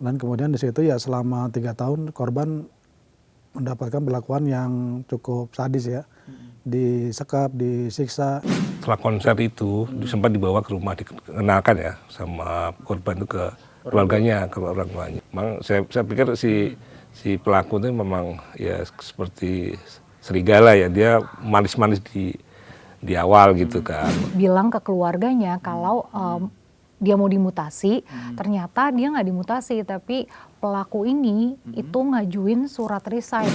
Dan kemudian di situ ya selama 3 tahun korban mendapatkan perlakuan yang cukup sadis ya. Disekap, disiksa. Setelah konser itu sempat dibawa ke rumah, dikenalkan ya sama korban itu ke keluarganya, ke orang tuanya. Memang saya pikir si pelaku itu memang ya seperti serigala ya, dia manis-manis di awal gitu kan. Bilang ke keluarganya kalau dia mau dimutasi, ternyata dia nggak dimutasi, tapi pelaku ini itu ngajuin surat resign.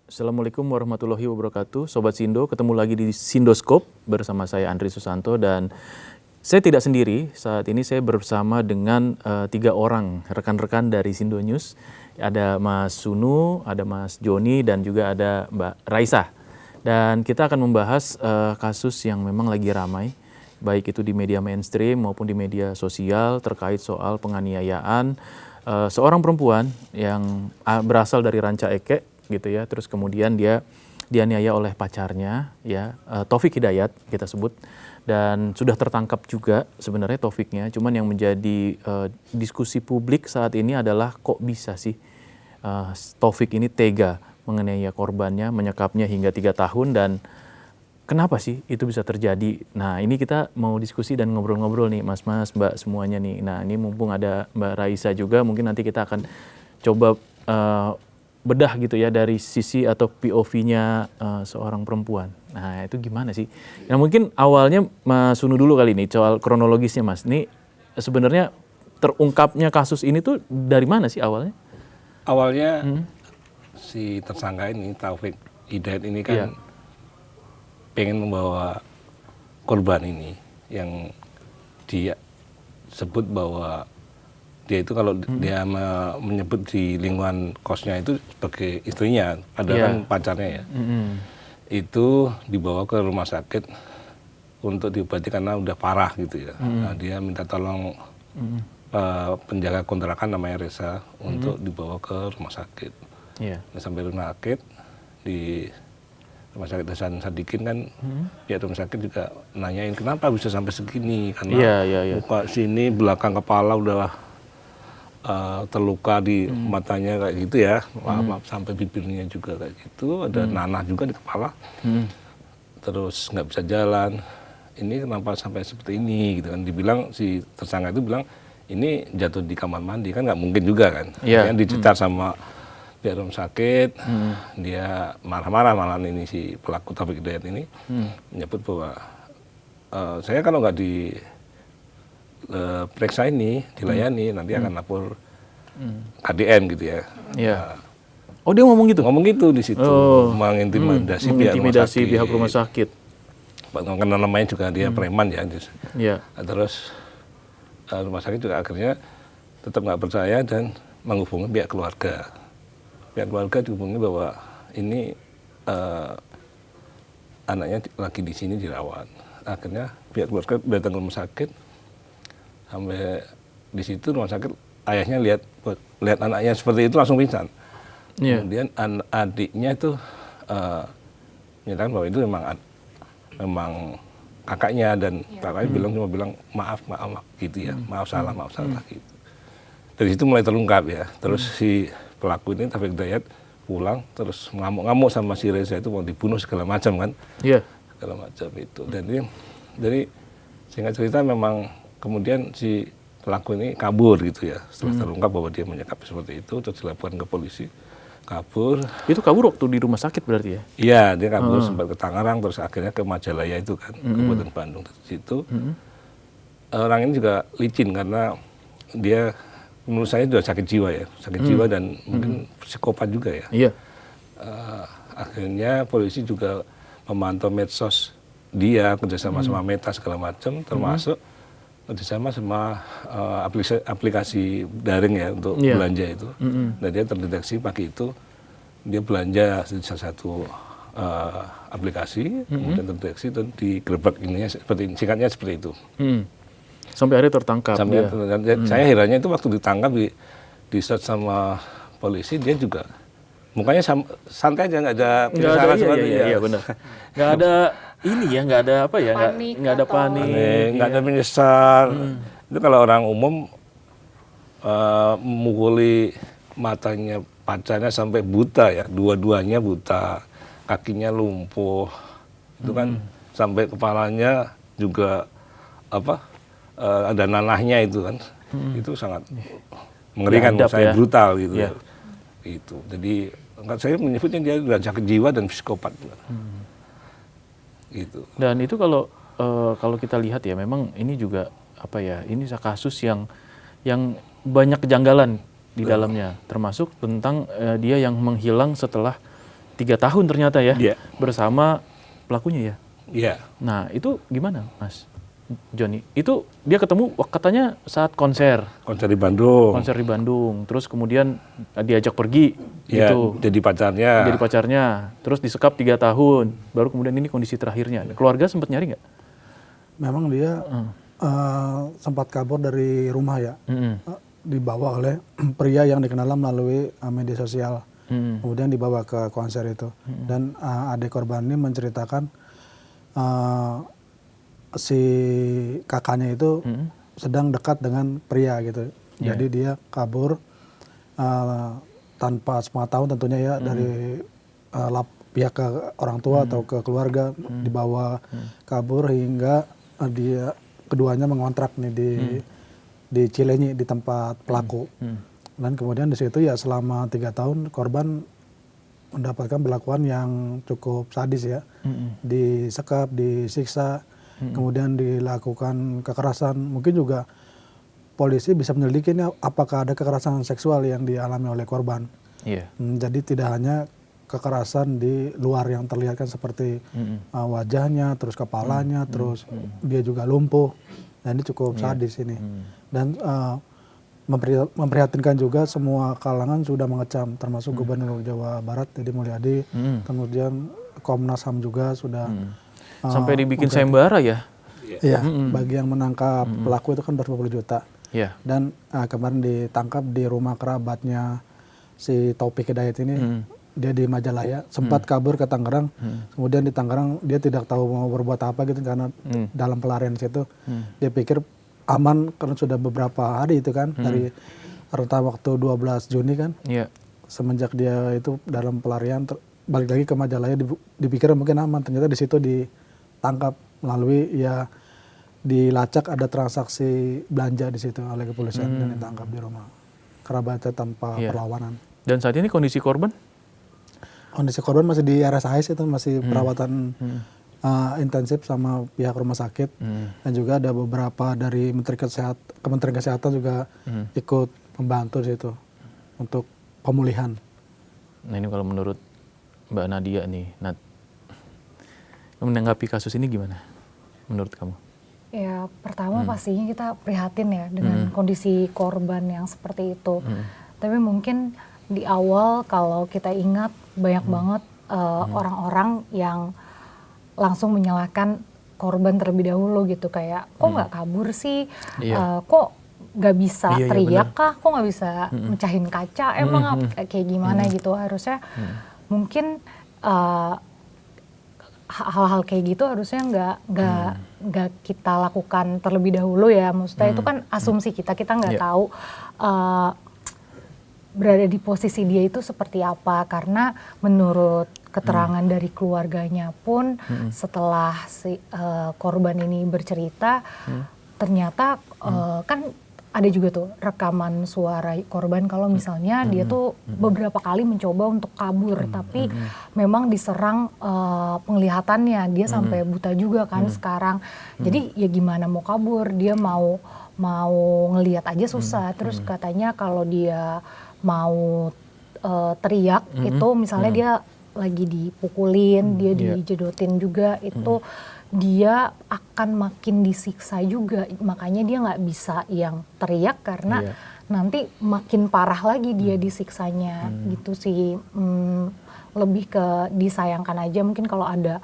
Assalamualaikum warahmatullahi wabarakatuh, Sobat Sindo, ketemu lagi di Sindoskop bersama saya Andri Susanto dan saya tidak sendiri, saat ini saya bersama dengan 3 orang rekan-rekan dari Sindo News. Ada Mas Sunu, ada Mas Joni dan juga ada Mbak Raisa. Dan kita akan membahas kasus yang memang lagi ramai, baik itu di media mainstream maupun di media sosial terkait soal penganiayaan seorang perempuan yang berasal dari Ranca Ekek gitu ya, terus kemudian dia dianiaya oleh pacarnya ya, Taufik Hidayat kita sebut, dan sudah tertangkap juga sebenarnya Taufiknya. Cuman yang menjadi diskusi publik saat ini adalah kok bisa sih Taufik ini tega menganiaya korbannya, menyekapnya hingga 3 tahun, dan kenapa sih itu bisa terjadi? Nah, ini kita mau diskusi dan ngobrol-ngobrol nih, mas-mas, mbak semuanya nih. Nah, ini mumpung ada Mbak Raisa juga, mungkin nanti kita akan coba bedah gitu ya dari sisi atau POV-nya seorang perempuan. Nah, itu gimana sih? Nah, mungkin awalnya Mas Sunu dulu kali ini, soal kronologisnya Mas. Ini sebenarnya terungkapnya kasus ini tuh dari mana sih awalnya? Awalnya si tersangka ini, Taufik Hidayat ini kan pengen membawa korban ini yang dia sebut bahwa dia itu kalau dia menyebut di lingkungan kosnya itu sebagai istrinya, padahal kan pacarnya ya. Itu dibawa ke rumah sakit untuk diobati karena udah parah gitu ya. Nah, dia minta tolong penjaga kontrakan namanya Reza untuk dibawa ke rumah sakit. Nah, sampai rumah sakit, di rumah sakit Hasan Sadikin kan, ya rumah sakit juga nanyain kenapa bisa sampai segini, karena muka sini, belakang kepala udah terluka di matanya kayak gitu ya, maaf sampai bibirnya juga kayak gitu, ada nanah juga di kepala, terus nggak bisa jalan. Ini kenapa sampai seperti ini gitu kan? Dibilang si tersangka itu bilang ini jatuh di kamar mandi, kan nggak mungkin juga kan? Yang dicecar sama pihak rumah sakit, dia marah-marah malah ini si pelaku Taufik Hidayat ini menyebut bahwa saya kalau nggak di periksa ini, dilayani, nanti akan lapor KDN gitu ya. Oh, dia ngomong gitu? Ngomong gitu di situ, mengintimidasi pihak rumah sakit. Karena namanya juga dia preman ya. Nah, terus rumah sakit juga akhirnya tetap nggak percaya dan menghubungi pihak keluarga. Pihak keluarga dihubungi bahwa ini anaknya lagi di sini dirawat. Akhirnya pihak keluarga datang ke rumah sakit. Sampai di situ rumah sakit, ayahnya lihat anaknya seperti itu langsung pingsan. Kemudian adiknya itu menyatakan bahwa itu memang kakaknya, dan kakaknya cuma bilang maaf gitu ya, maaf salah gitu. Dari situ mulai terungkap ya. Terus si pelaku ini Taufik Hidayat pulang terus ngamuk-ngamuk sama si Reza itu mau dibunuh segala macam kan. Segala macam itu. Dan dari singkat cerita memang kemudian si pelaku ini kabur gitu ya, setelah terungkap bahwa dia menyekap seperti itu, terus dilaporkan ke polisi, kabur. Itu kabur waktu di rumah sakit berarti ya? Iya, dia kabur sempat ke Tangerang, terus akhirnya ke Majalaya itu kan, Kabupaten Bandung. Dari situ orang ini juga licin karena dia menurut saya sudah sakit jiwa ya, dan mungkin psikopat juga ya. Akhirnya polisi juga memantau medsos dia, kerjasama sama Meta segala macam, termasuk kerjasama sama aplikasi daring ya untuk belanja itu. Dan dia terdeteksi pagi itu dia belanja di salah satu aplikasi, kemudian terdeteksi dan digerebek ininya seperti singkatnya seperti itu. Sampai akhirnya tertangkap. Saya herannya itu waktu ditangkap di search sama polisi, dia juga mukanya santai aja, nggak ada penyesalan seperti itu. Iya benar. Nggak ada ini ya, nggak ada apa ya, nggak ada panik, nggak ada menyesal. Itu kalau orang umum memukuli matanya pacarnya sampai buta ya, dua-duanya buta, kakinya lumpuh, itu kan sampai kepalanya juga ada nanahnya itu kan, itu sangat mengerikan, menurut saya brutal gitu. Ya. Itu, jadi saya menyebutnya dia sudah sakit jiwa dan psikopat. Gitu. Dan itu kalau kita lihat ya, memang ini juga ini kasus yang banyak kejanggalan di dalamnya, termasuk tentang dia yang menghilang setelah 3 tahun ternyata ya, bersama pelakunya ya. Iya. Nah itu gimana Mas Joni? Itu dia ketemu katanya saat konser di Bandung. Konser di Bandung, terus kemudian diajak pergi ya, gitu. Jadi pacarnya. Terus disekap 3 tahun, baru kemudian ini kondisi terakhirnya. Keluarga sempat nyari nggak? Memang dia sempat kabur dari rumah ya. Dibawa oleh pria yang dikenal melalui media sosial. Kemudian dibawa ke konser itu. Dan adik korban ini menceritakan si kakaknya itu sedang dekat dengan pria gitu. Jadi dia kabur tanpa sepengetahuan tentunya ya, dari pihak ke orang tua atau ke keluarga, dibawa kabur hingga keduanya mengontrak nih di Cilenyi, di tempat pelaku. Dan kemudian di situ ya selama 3 tahun korban mendapatkan perlakuan yang cukup sadis ya. Disekap, disiksa, kemudian dilakukan kekerasan. Mungkin juga polisi bisa menyelidiki ini apakah ada kekerasan seksual yang dialami oleh korban. Jadi tidak hanya kekerasan di luar yang terlihat kan, seperti wajahnya, terus kepalanya, terus dia juga lumpuh. Dan ini cukup sadis ini. Dan memprihatinkan juga, semua kalangan sudah mengecam, termasuk Gubernur Jawa Barat Deddy Mulyadi, kemudian Komnas HAM juga sudah sampai dibikin sayembara ya. Iya, bagi yang menangkap pelaku itu kan 250 juta. Dan kemarin ditangkap di rumah kerabatnya si Taufik Hidayat ini. Dia di Majalaya, sempat kabur ke Tangerang, kemudian di Tangerang dia tidak tahu mau berbuat apa gitu, karena dalam pelarian situ dia pikir aman karena sudah beberapa hari itu kan, dari rentang waktu 12 Juni kan, semenjak dia itu dalam pelarian balik lagi ke Majalaya, dipikir mungkin aman, ternyata di situ ditangkap melalui dilacak ada transaksi belanja di situ oleh kepolisian dan ditangkap di rumah kerabatnya tanpa perlawanan. Dan saat ini kondisi korban? Kondisi korban masih di RSIS, itu masih perawatan intensif sama pihak rumah sakit, dan juga ada beberapa dari Kementerian Kesehatan juga ikut membantu di situ untuk pemulihan. Nah ini kalau menurut Mbak Nadia nih, menanggapi kasus ini gimana menurut kamu? Ya pertama pastinya kita prihatin ya dengan kondisi korban yang seperti itu. Tapi mungkin di awal kalau kita ingat banyak banget orang-orang yang langsung menyalahkan korban terlebih dahulu gitu, kayak kok nggak kabur sih, kok nggak bisa teriak kah, kok nggak bisa mecahin kaca, emang kayak gimana gitu. Harusnya mungkin hal-hal kayak gitu harusnya nggak kita lakukan terlebih dahulu ya. Maksudnya itu kan asumsi kita nggak tahu berada di posisi dia itu seperti apa, karena menurut keterangan dari keluarganya pun setelah si korban ini bercerita, ternyata kan ada juga tuh rekaman suara korban kalau misalnya dia tuh beberapa kali mencoba untuk kabur, tapi memang diserang penglihatannya, dia sampai buta juga kan sekarang. Jadi ya gimana mau kabur, dia mau ngelihat aja susah. Terus katanya kalau dia mau teriak itu misalnya dia lagi dipukulin, dia dijedotin juga, itu dia akan makin disiksa juga. Makanya dia nggak bisa yang teriak karena nanti makin parah lagi dia disiksanya gitu sih. Lebih ke disayangkan aja mungkin kalau ada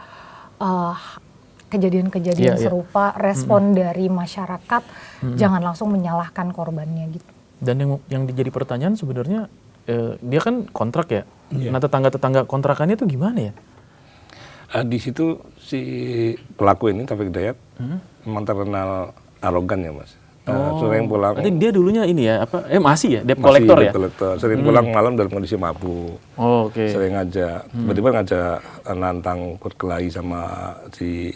kejadian-kejadian serupa, respon dari masyarakat jangan langsung menyalahkan korbannya gitu. Dan yang jadi pertanyaan sebenarnya dia kan kontrak ya. Nah tetangga-tetangga kontrakannya itu gimana ya? Di situ si pelaku ini Taufik Hidayat memang terkenal arogan ya Mas. Sering pulang. Berarti dia dulunya ini ya, apa? Masih ya, debt Masih collector ya? debt collector. Sering pulang malam dalam kondisi mabuk. Oh, oke. Sering ngajak, tiba-tiba ngajak nantang berkelahi sama si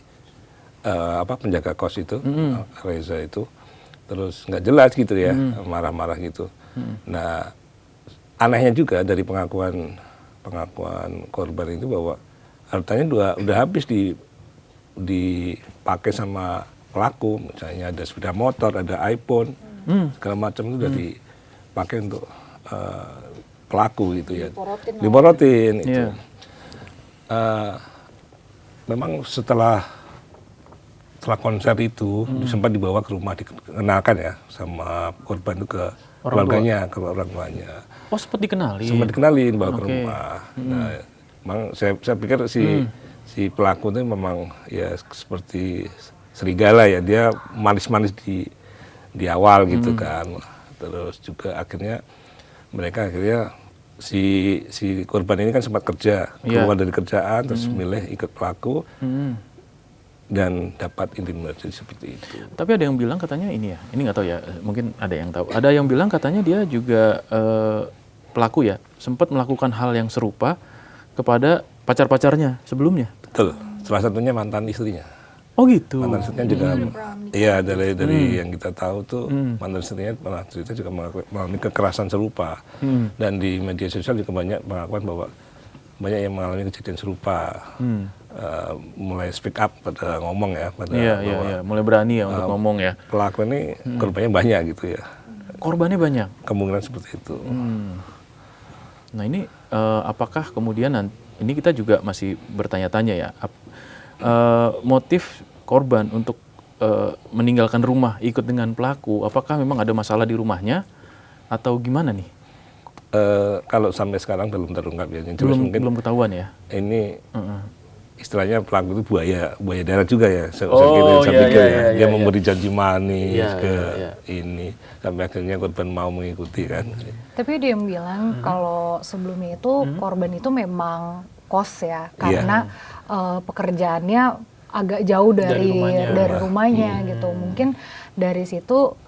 penjaga kos itu, Reza itu. Terus nggak jelas gitu ya, marah-marah gitu. Nah, anehnya juga dari pengakuan korban itu bahwa hartanya udah habis dipakai sama pelaku, misalnya ada sepeda motor, ada iPhone, segala macam itu udah dipakai untuk pelaku gitu ya. Diporotin itu. Memang setelah konser itu sempat dibawa ke rumah, dikenalkan ya sama korban itu ke keluarganya, ke orang tuanya. Oh, sempat dikenalin? Sempat dikenalin, bawa ke rumah. Nah, memang saya pikir si pelaku itu memang ya seperti serigala ya, dia manis-manis di awal gitu kan. Terus juga mereka akhirnya si korban ini kan sempat kerja, keluar dari kerjaan, terus milih ikut pelaku dan dapat intimidasi seperti itu. Tapi ada yang bilang katanya ini nggak tahu ya, mungkin ada yang tahu. Ada yang bilang katanya dia juga pelaku ya, sempat melakukan hal yang serupa kepada pacar-pacarnya sebelumnya. Betul, salah satunya mantan istrinya. Oh gitu. Mantan istrinya juga, iya dari yang kita tahu tuh mantan istrinya pernah cerita juga mengalami kekerasan serupa. Dan di media sosial juga banyak pengakuan bahwa banyak yang mengalami kejadian serupa. Mulai speak up pada ngomong ya, mulai berani ya untuk ngomong ya. Pelaku ini korbannya banyak gitu ya. Korbannya banyak. Kemungkinan seperti itu. Nah ini apakah kemudian ini kita juga masih bertanya-tanya ya, motif korban untuk meninggalkan rumah ikut dengan pelaku, apakah memang ada masalah di rumahnya atau gimana nih? Kalau sampai sekarang belum terungkap ya. Belum ketahuan ya. Ini istilahnya pelaku itu buaya darat juga ya. Dia memberi janji manis ini sampai akhirnya korban mau mengikuti kan. Tapi dia yang bilang kalau sebelumnya itu korban itu memang kos ya, karena pekerjaannya agak jauh dari rumahnya gitu. Mungkin dari situ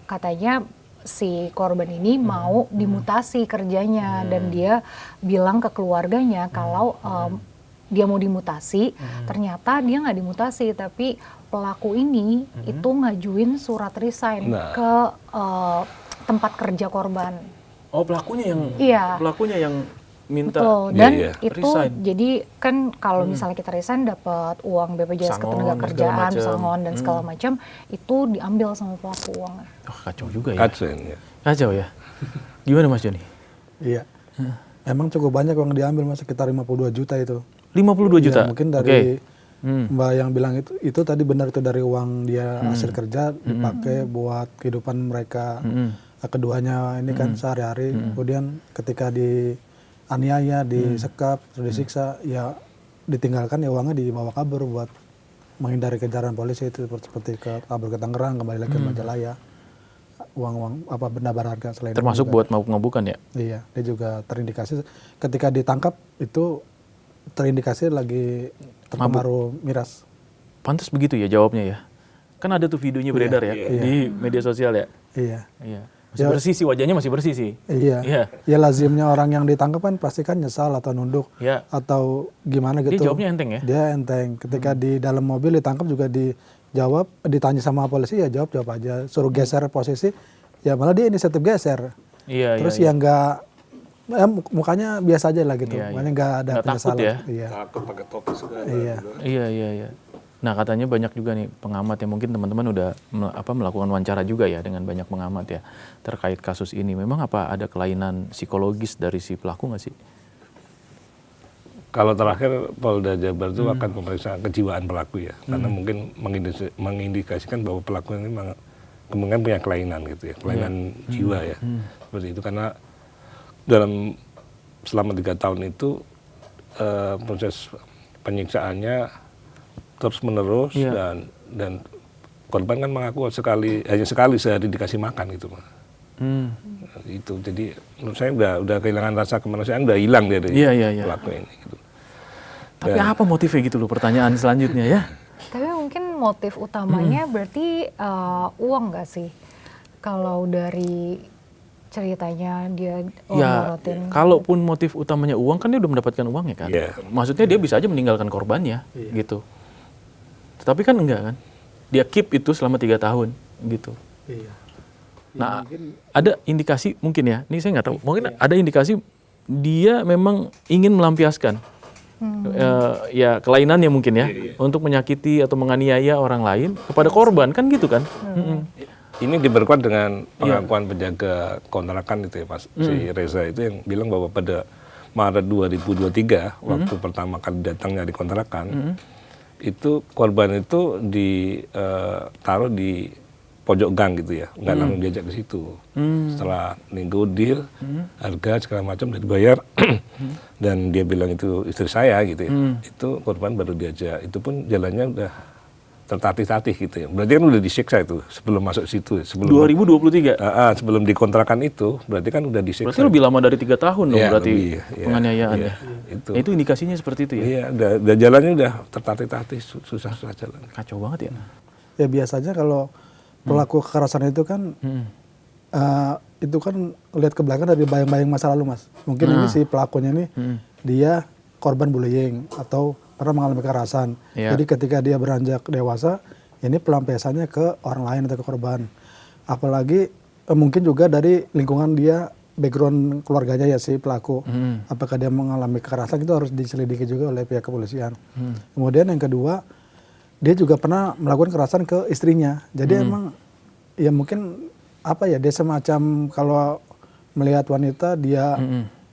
katanya si korban ini mau dimutasi kerjanya dan dia bilang ke keluarganya kalau dia mau dimutasi, ternyata dia nggak dimutasi, tapi pelaku ini itu ngajuin surat resign ke tempat kerja korban. Oh, pelakunya yang minta. Betul. Dan itu resign. Jadi kan kalau misalnya kita resign dapat uang BPJS Ketenagakerjaan, sangon dan segala macam, itu diambil sama pelaku uangnya. Oh, kacau juga ya. Kacau ya. Gimana Mas Joni? Iya. Emang cukup banyak uang diambil, Mas, sekitar 52 juta itu. 52 juta? Ya, mungkin dari Mbak yang bilang itu tadi benar, itu dari uang dia hasil kerja dipakai buat kehidupan mereka keduanya ini kan sehari-hari. Kemudian ketika aniaya, disekap, terus disiksa, ya ditinggalkan, ya uangnya dibawa kabur buat menghindari kejaran polisi, itu seperti kabur ke Tangerang, kembali lagi ke Majalaya. Uang benda berharga selain termasuk itu buat mabuk-mabukan ya? Iya, dia juga terindikasi ketika ditangkap itu terindikasi lagi terpengaruh miras. Pantas begitu ya jawabnya ya? Kan ada tuh videonya beredar di media sosial ya? Iya. Masih bersih sih, wajahnya masih bersih sih. Iya. Ya lazimnya orang yang ditangkap kan pasti kan nyesal atau nunduk atau gimana gitu. Dia jawabnya enteng ya? Dia enteng. Ketika di dalam mobil ditangkap juga dijawab, ditanya sama polisi ya jawab aja. Suruh geser posisi, ya malah dia inisiatif geser. Terus ya enggak, mukanya biasa aja lah gitu. Makanya enggak ada penyesalan. Takut pakai topi segala. Iya. Nah, katanya banyak juga nih pengamat yang mungkin teman-teman udah melakukan wawancara juga ya dengan banyak pengamat ya terkait kasus ini. Memang ada kelainan psikologis dari si pelaku nggak sih? Kalau terakhir Polda Jabar itu akan pemeriksaan kejiwaan pelaku ya, karena mungkin mengindikasikan bahwa pelaku ini kemungkinan punya kelainan gitu ya, kelainan jiwa ya, seperti itu. Karena selama 3 tahun itu proses penyiksaannya terus menerus dan korban kan mengaku hanya sekali sehari dikasih makan gitu, itu jadi menurut saya udah kehilangan rasa kemanusiaan, udah hilang dari pelaku ini gitu. Tapi apa motifnya gitu loh, pertanyaan selanjutnya ya? Tapi mungkin motif utamanya berarti uang nggak sih? Kalau dari ceritanya dia Ya, morotin. kalaupun motif utamanya uang, kan dia udah mendapatkan uangnya kan. Iya. Maksudnya dia bisa aja meninggalkan korbannya, gitu. Tetapi kan enggak kan. Dia keep itu selama 3 tahun, gitu. Iya. Nah, ada indikasi mungkin ya, ini saya nggak tahu, mungkin ada indikasi dia memang ingin melampiaskan ya kelainannya mungkin ya, untuk menyakiti atau menganiaya orang lain kepada korban, kan gitu kan. Ini diperkuat dengan pengakuan penjaga kontrakan itu ya Mas, si Reza itu yang bilang bahwa pada Maret 2023 waktu pertama kali datang nyari kontrakan, itu korban itu ditaruh di pojok gang gitu ya, nggak langsung diajak ke situ. Setelah nego deal, harga segala macam udah dibayar, dan dia bilang itu istri saya gitu ya, itu korban baru diajak. Itu pun jalannya udah tertatih-tatih gitu ya. Berarti kan udah disiksa itu sebelum masuk situ. Sebelum 2023. sebelum dikontrakan itu, berarti kan udah disiksa. Berarti lebih lama dari 3 tahun dong Iya, berarti lebih, iya. penganiayaannya. Iya, itu. Itu indikasinya seperti itu ya. Iya, udah jalannya udah tertatih-tatih, susah-susah jalan. Kacau banget ya. Ya biasanya kalau pelaku kekerasan itu kan itu kan lihat ke belakang dari bayang-bayang masa lalu Mas. Mungkin ini si pelakunya ini dia korban bullying atau pernah mengalami kekerasan. Iya. Jadi ketika dia beranjak dewasa, ini pelampiasannya ke orang lain atau ke korban. Apalagi mungkin juga dari lingkungan dia, background keluarganya ya si pelaku. Apakah dia mengalami kekerasan itu harus diselidiki juga oleh pihak kepolisian. Kemudian yang kedua, dia juga pernah melakukan kekerasan ke istrinya. Jadi emang ya mungkin apa ya, dia semacam kalau melihat wanita dia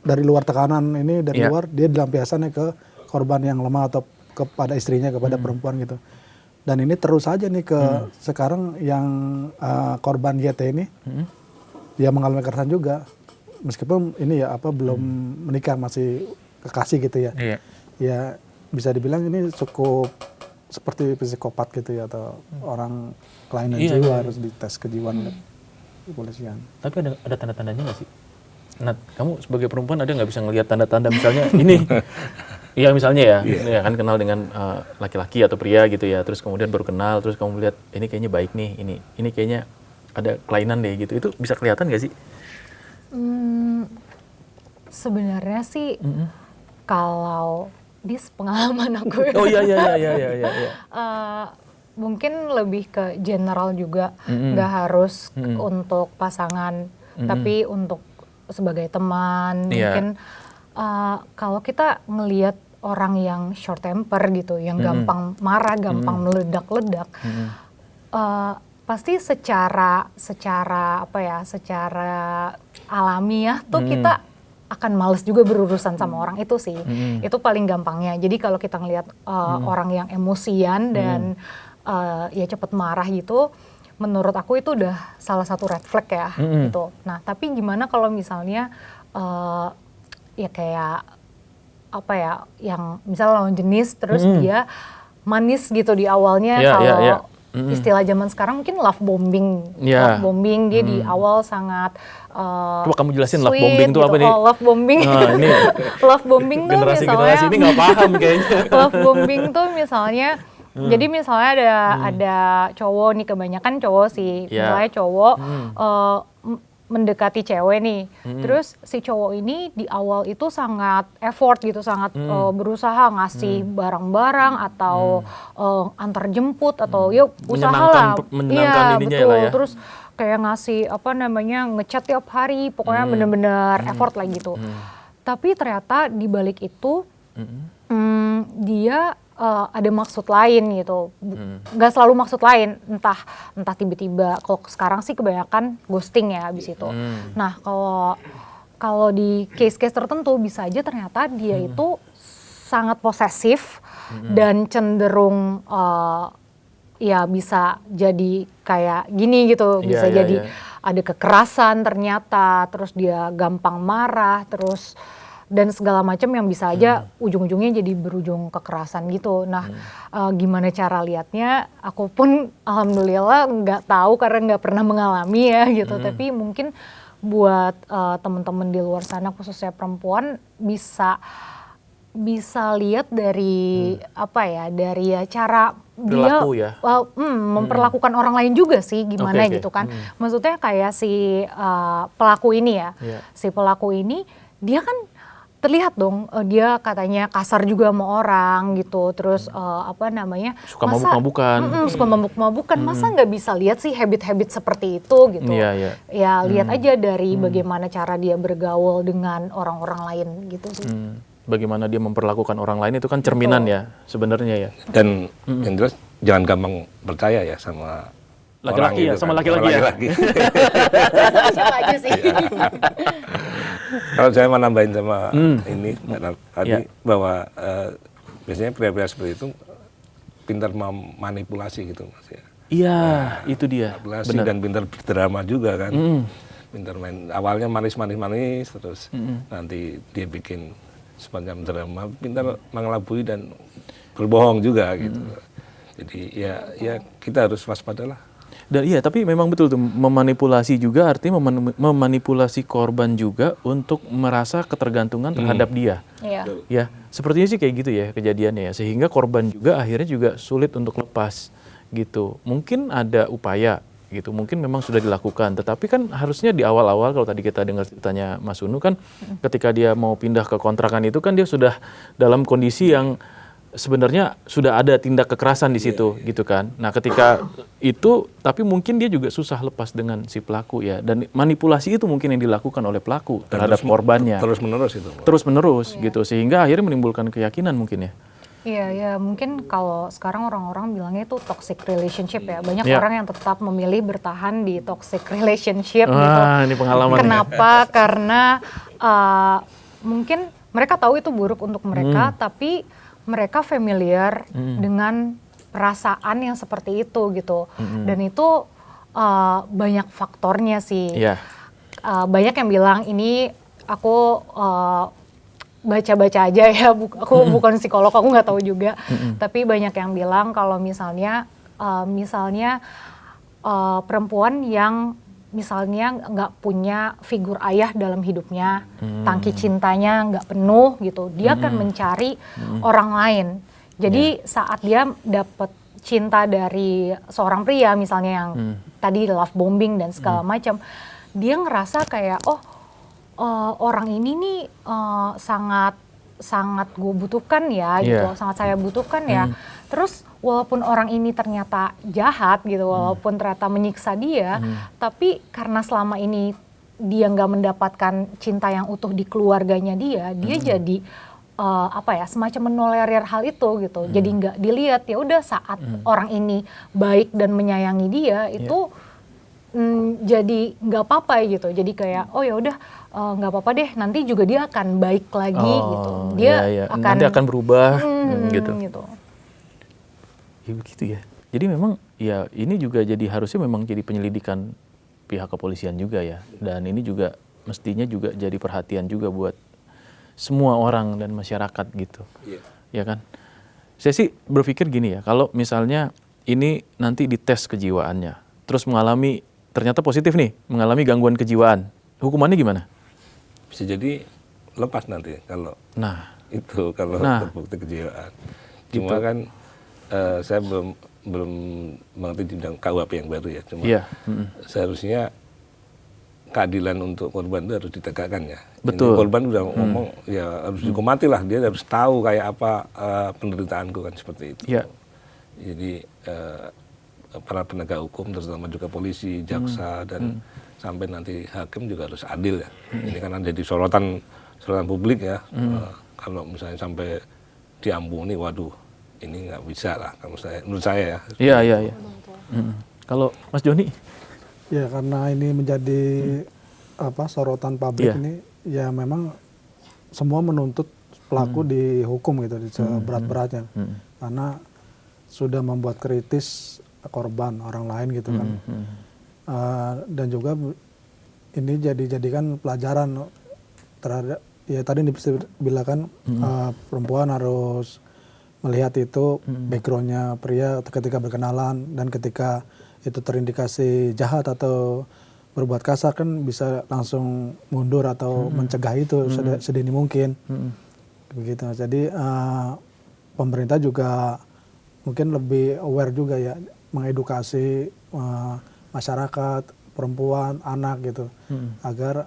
dari luar tekanan ini, dari luar dia dilampiasannya ke korban yang lemah atau kepada istrinya, kepada perempuan gitu. Dan ini terus saja nih ke sekarang yang korban YT ini dia mengalami kekerasan juga, meskipun ini ya apa belum menikah, masih kekasih gitu ya. Iya. Ya bisa dibilang ini cukup seperti psikopat gitu ya, atau orang kelainan jiwa, harus dites kejiwaan oleh kepolisian. Tapi ada tanda-tandanya nggak sih? Nat, kamu sebagai perempuan ada nggak bisa ngelihat tanda-tanda misalnya ini? Iya misalnya ya kan kenal dengan laki-laki atau pria gitu ya, terus kemudian baru kenal, terus kamu lihat ini kayaknya baik nih, ini kayaknya ada kelainan deh gitu, itu bisa kelihatan nggak sih? Sebenarnya sih kalau di pengalaman aku ya, Oh iya. mungkin lebih ke general juga, nggak harus untuk pasangan, tapi untuk sebagai teman. Mungkin kalau kita ngelihat orang yang short temper gitu, yang gampang marah, gampang meledak-ledak, pasti secara alamiah tuh kita akan males juga berurusan sama orang itu sih. Itu paling gampangnya. Jadi kalau kita ngelihat orang yang emosian dan ya cepet marah gitu, menurut aku itu udah salah satu red flag ya gitu. Nah tapi gimana kalau misalnya ya kayak apa ya, yang misalnya lawan jenis terus dia manis gitu di awalnya, kalau istilah zaman sekarang mungkin love bombing. Love bombing, dia di awal sangat coba kamu jelasin sweet, love bombing itu gitu. apa nih? Oh, love bombing. Ini Love bombing tuh misalnya generasi ini nggak paham kayaknya. love bombing tuh misalnya jadi misalnya ada cowok nih, kebanyakan cowok sih, misalnya cowok mendekati cewek nih, terus si cowok ini di awal itu sangat effort gitu, sangat berusaha ngasih barang-barang atau antar jemput atau yuk usahalah, menyenangkan ininya betul, lah ya. terus kayak ngasih ngechat tiap hari, pokoknya bener-bener effort lah gitu. Tapi ternyata di balik itu dia ada maksud lain gitu, nggak selalu maksud lain, entah tiba-tiba. Kalau sekarang sih kebanyakan ghosting ya abis itu. Nah kalau di case-case tertentu bisa aja ternyata dia itu sangat posesif dan cenderung ya bisa jadi kayak gini gitu, bisa jadi ada kekerasan ternyata, terus dia gampang marah, terus dan segala macam yang bisa aja ujung-ujungnya jadi berujung kekerasan gitu. Nah, gimana cara lihatnya? Aku pun alhamdulillah nggak tahu karena nggak pernah mengalami ya gitu. Tapi mungkin buat teman-teman di luar sana khususnya perempuan bisa bisa lihat dari apa ya, dari cara Perilaku dia ya? memperlakukan orang lain juga sih, gimana Oke. gitu kan. Maksudnya kayak si pelaku ini ya, Iya. si pelaku ini dia kan terlihat dong, dia katanya kasar juga sama orang gitu, terus apa namanya, Suka mabuk-mabukan. suka mabuk-mabukan, masa nggak bisa lihat sih habit-habit seperti itu gitu. Iya, iya. Ya lihat aja dari bagaimana cara dia bergaul dengan orang-orang lain gitu sih. Bagaimana dia memperlakukan orang lain itu kan cerminan ya sebenarnya ya. Dan yang jelas jangan gampang percaya ya sama Laki-laki orang ya, itu sama kan, laki-laki ya? Siapa aja sih. Kalau saya mau nambahin sama ini tadi Iya. bahwa biasanya pria-pria seperti itu pintar memanipulasi gitu Mas ya. Iya, itu dia. Manipulasi Benar. dan pintar berdrama juga kan. Pintar main, awalnya manis terus nanti dia bikin semacam drama, pintar mengelabui dan berbohong juga gitu. Jadi ya kita harus waspada lah. Dan iya, tapi memang betul tuh memanipulasi juga artinya memanipulasi korban juga untuk merasa ketergantungan terhadap dia. Iya. Ya, sepertinya sih kayak gitu ya kejadiannya ya. Sehingga korban juga akhirnya juga sulit untuk lepas gitu. Mungkin ada upaya gitu, mungkin memang sudah dilakukan. Tetapi kan harusnya di awal-awal kalau tadi kita dengar ceritanya Mas Unu kan ketika dia mau pindah ke kontrakan itu kan dia sudah dalam kondisi yang sebenarnya sudah ada tindak kekerasan di situ gitu kan. Nah, ketika itu tapi mungkin dia juga susah lepas dengan si pelaku ya. Dan manipulasi itu mungkin yang dilakukan oleh pelaku terhadap korbannya. Terus menerus itu. Terus-menerus gitu sehingga akhirnya menimbulkan keyakinan mungkin ya. Iya, ya mungkin kalau sekarang orang-orang bilangnya itu toxic relationship ya. Banyak Iya. orang yang tetap memilih bertahan di toxic relationship gitu. Wah, ini pengalaman. Kenapa? Karena mungkin mereka tahu itu buruk untuk mereka, tapi mereka familiar dengan perasaan yang seperti itu gitu. Dan itu banyak faktornya sih. Iya. Banyak yang bilang ini aku baca-baca aja ya, aku bukan psikolog, aku nggak tahu juga. Tapi banyak yang bilang kalau misalnya perempuan yang misalnya nggak punya figur ayah dalam hidupnya, tangki cintanya nggak penuh gitu, dia akan mencari orang lain. Jadi saat dia dapat cinta dari seorang pria misalnya yang tadi love bombing dan segala macam, dia ngerasa kayak orang ini nih sangat gue butuhkan ya gitu, sangat saya butuhkan ya. Terus walaupun orang ini ternyata jahat gitu, walaupun ternyata menyiksa dia, tapi karena selama ini dia nggak mendapatkan cinta yang utuh di keluarganya dia jadi semacam menolerir hal itu gitu. Jadi nggak dilihat, ya udah saat orang ini baik dan menyayangi dia itu jadi nggak apa-apa gitu. Jadi kayak ya udah nggak apa-apa deh, nanti juga dia akan baik lagi gitu. Dia nanti akan berubah gitu. Ya begitu ya. Jadi memang ya ini juga jadi harusnya memang jadi penyelidikan pihak kepolisian juga ya. Dan ini juga mestinya juga jadi perhatian juga buat semua orang dan masyarakat gitu. Ya kan? Saya sih berpikir gini ya, kalau misalnya ini nanti dites kejiwaannya, terus ternyata positif nih, mengalami gangguan kejiwaan, hukumannya gimana? Bisa jadi lepas nanti kalau kalau terbukti kejiwaan. Cuma kan saya belum mengerti di bidang KUHP yang baru ya. Cuma seharusnya keadilan untuk korban itu harus ditegakkan ya. Betul. Ini korban udah ngomong ya harus dihukumati lah, dia harus tahu kayak apa penderitaanku kan seperti itu. Jadi para penegak hukum terutama juga polisi, jaksa dan sampai nanti hakim juga harus adil ya. Ini kan jadi sorotan publik ya. Kalau misalnya sampai diampuni, waduh ini nggak bisa lah menurut saya ya. Iya. Kalau Mas Joni? Ya karena ini menjadi sorotan publik ini, ya memang semua menuntut pelaku dihukum gitu seberat-beratnya. Karena sudah membuat kritis korban orang lain gitu kan. Dan juga ini jadikan pelajaran terhadap, ya tadi dibilangkan perempuan harus melihat itu backgroundnya pria ketika berkenalan, dan ketika itu terindikasi jahat atau berbuat kasar kan bisa langsung mundur atau mencegah itu sedini mungkin begitu. Jadi pemerintah juga mungkin lebih aware juga ya, mengedukasi masyarakat, perempuan, anak gitu, agar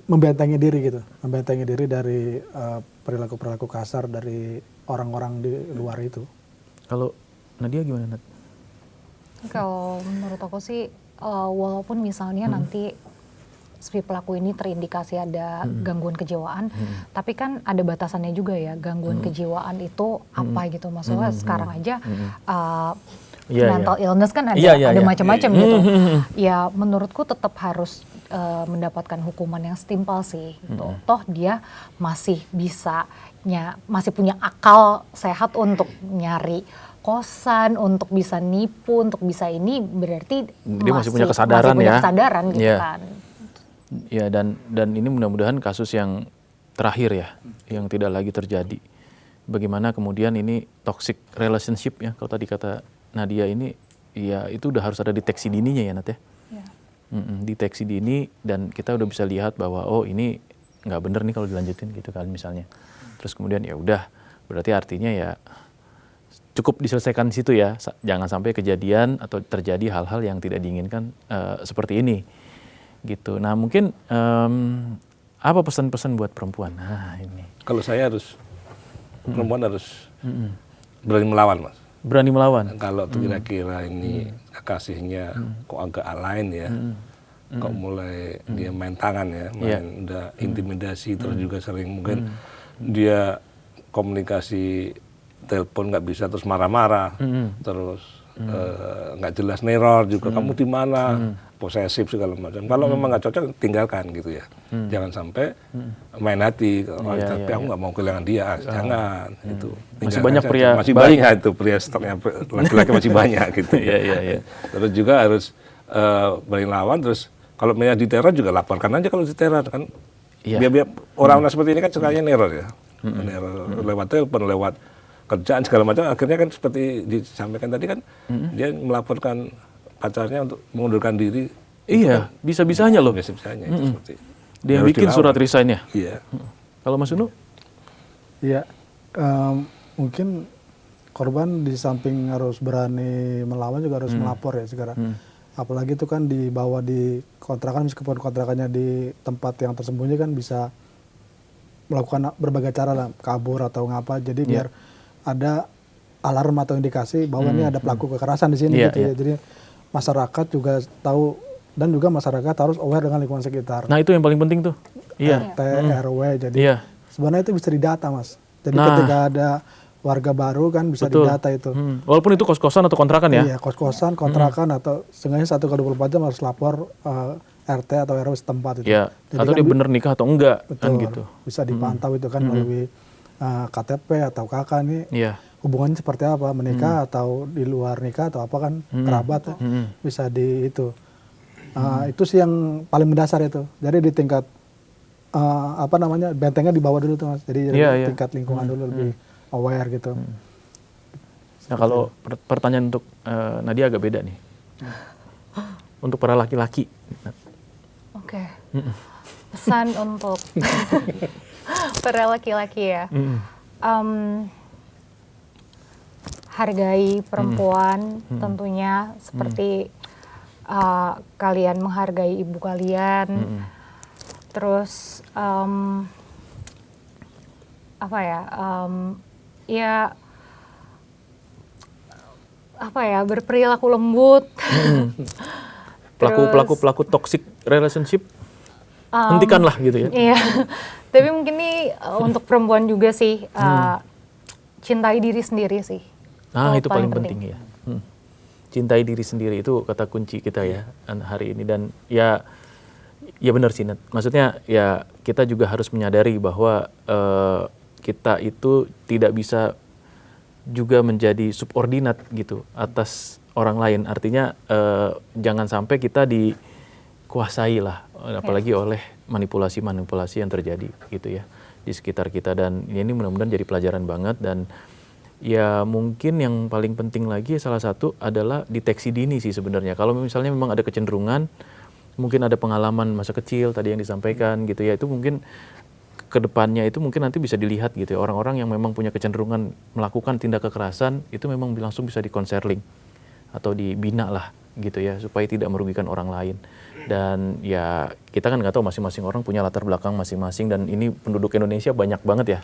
membentengi diri dari perilaku-perilaku kasar dari orang-orang di luar itu. Kalau Nadia gimana, Nat? Kalau menurut aku sih, walaupun misalnya nanti si pelaku ini terindikasi ada gangguan kejiwaan, tapi kan ada batasannya juga ya, gangguan kejiwaan itu apa gitu. Maksudnya sekarang aja mental illness kan ada macam-macam gitu. Ya menurutku tetap harus mendapatkan hukuman yang setimpal sih gitu. Toh dia masih punya akal sehat untuk nyari kosan, untuk bisa nipu, untuk bisa ini, berarti dia masih punya kesadaran gitu kan. Ya, dan ini mudah-mudahan kasus yang terakhir ya, yang tidak lagi terjadi. Bagaimana kemudian ini toxic relationship ya, kalau tadi kata Nadia ini, ya itu udah harus ada deteksi dininya ya, Nat ya. Deteksi dini, dan kita udah bisa lihat bahwa oh ini nggak bener nih kalau dilanjutin gitu kan misalnya. Terus kemudian ya udah, berarti artinya ya cukup diselesaikan di situ ya, jangan sampai kejadian atau terjadi hal-hal yang tidak diinginkan seperti ini gitu. Nah mungkin apa pesan-pesan buat perempuan? Nah ini. Kalau saya perempuan harus berani melawan, Mas. Berani melawan. Kalau kira-kira ini kekasihnya kok agak lain ya, kok mulai dia main tangan ya, udah intimidasi, terus juga sering mungkin dia komunikasi telepon nggak bisa, terus marah-marah, terus nggak jelas neror juga, kamu di mana, posesif segala macam. Kalau memang nggak cocok, tinggalkan gitu ya. Jangan sampai main hati, tapi aku nggak mau kehilangan dia, jangan. Itu masih banyak pria masih banyak itu pria stoknya laki-laki masih banyak gitu. Terus juga harus berani lawan. Terus kalau memang diteror juga laporkan aja kalau diteror kan. Biar orang-orang seperti ini kan sukanya neror ya, neror lewat telepon, lewat kerjaan segala macam. Akhirnya kan seperti disampaikan tadi kan, dia melaporkan pacarnya untuk mengundurkan diri. Iya, kan bisa-bisanya loh. Bisa-bisanya itu seperti. Dia bikin dilawan surat resign-nya. Iya. Kalau Mas Unu? Iya, mungkin korban di samping harus berani melawan juga harus melapor ya sekarang. Apalagi itu kan dibawa di kontrakan, meskipun kontrakannya di tempat yang tersembunyi kan bisa melakukan berbagai cara lah, kabur atau ngapa. Jadi biar ada alarm atau indikasi bahwa ini ada pelaku kekerasan di sini gitu ya. Jadi masyarakat juga tahu, dan juga masyarakat harus aware dengan lingkungan sekitar. Nah itu yang paling penting tuh. RT, RW. Jadi sebenarnya itu bisa didata, Mas. Jadi ketika ada warga baru kan bisa didata itu. Walaupun itu kos-kosan atau kontrakan ya? Iya, kos-kosan, kontrakan, atau seenggaknya 1x24 jam harus lapor RT atau RW setempat itu. Iya. Atau kan dia bener nikah atau enggak, kan gitu. Bisa dipantau itu kan melalui KTP atau KK nih. Hubungannya seperti apa, menikah atau di luar nikah atau apa kan, kerabat bisa di itu. Itu sih yang paling mendasar itu. Jadi di tingkat bentengnya di bawah dulu tuh, Mas. Jadi tingkat lingkungan dulu lebih aware gitu. Nah kalau pertanyaan untuk Nadia agak beda nih. Untuk para laki-laki. Oke. Pesan untuk para laki-laki ya. Hargai perempuan tentunya, seperti kalian menghargai ibu kalian. Terus berperilaku lembut. Pelaku toxic relationship hentikanlah gitu ya. Iya. Tapi mungkin ini untuk perempuan juga sih, cintai diri sendiri sih. Nah itu paling penting ya. Cintai diri sendiri itu kata kunci kita ya hari ini. Dan ya benar sih, Nat. Maksudnya ya kita juga harus menyadari bahwa kita itu tidak bisa juga menjadi subordinat gitu atas orang lain. Artinya jangan sampai kita dikuasai lah, apalagi oleh manipulasi-manipulasi yang terjadi gitu ya di sekitar kita. Dan ini mudah-mudahan jadi pelajaran banget. Dan ya mungkin yang paling penting lagi salah satu adalah deteksi dini sih sebenarnya. Kalau misalnya memang ada kecenderungan, mungkin ada pengalaman masa kecil tadi yang disampaikan gitu ya, itu mungkin kedepannya itu mungkin nanti bisa dilihat gitu ya, orang-orang yang memang punya kecenderungan melakukan tindak kekerasan itu memang langsung bisa dikonseling atau dibina lah gitu ya, supaya tidak merugikan orang lain. Dan ya kita kan nggak tahu, masing-masing orang punya latar belakang masing-masing, dan ini penduduk Indonesia banyak banget ya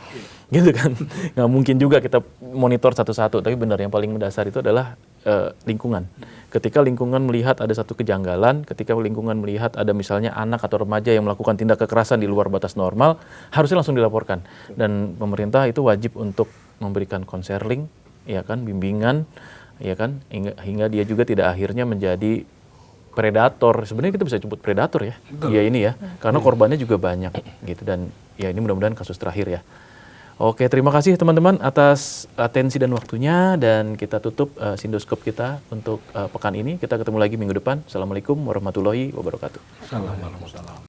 gitu kan, nggak mungkin juga kita monitor satu-satu. Tapi benar, yang paling mendasar itu adalah lingkungan. Ketika lingkungan melihat ada satu kejanggalan, ketika lingkungan melihat ada misalnya anak atau remaja yang melakukan tindak kekerasan di luar batas normal, harusnya langsung dilaporkan. Dan pemerintah itu wajib untuk memberikan konseling, ya kan, bimbingan, ya kan, hingga dia juga tidak akhirnya menjadi predator. Sebenarnya kita bisa sebut predator ya. Iya ini ya. Karena korbannya juga banyak gitu, dan ya ini mudah-mudahan kasus terakhir ya. Oke, terima kasih teman-teman atas atensi dan waktunya, dan kita tutup Sindoskop kita untuk pekan ini. Kita ketemu lagi minggu depan. Assalamualaikum warahmatullahi wabarakatuh. Assalamualaikum.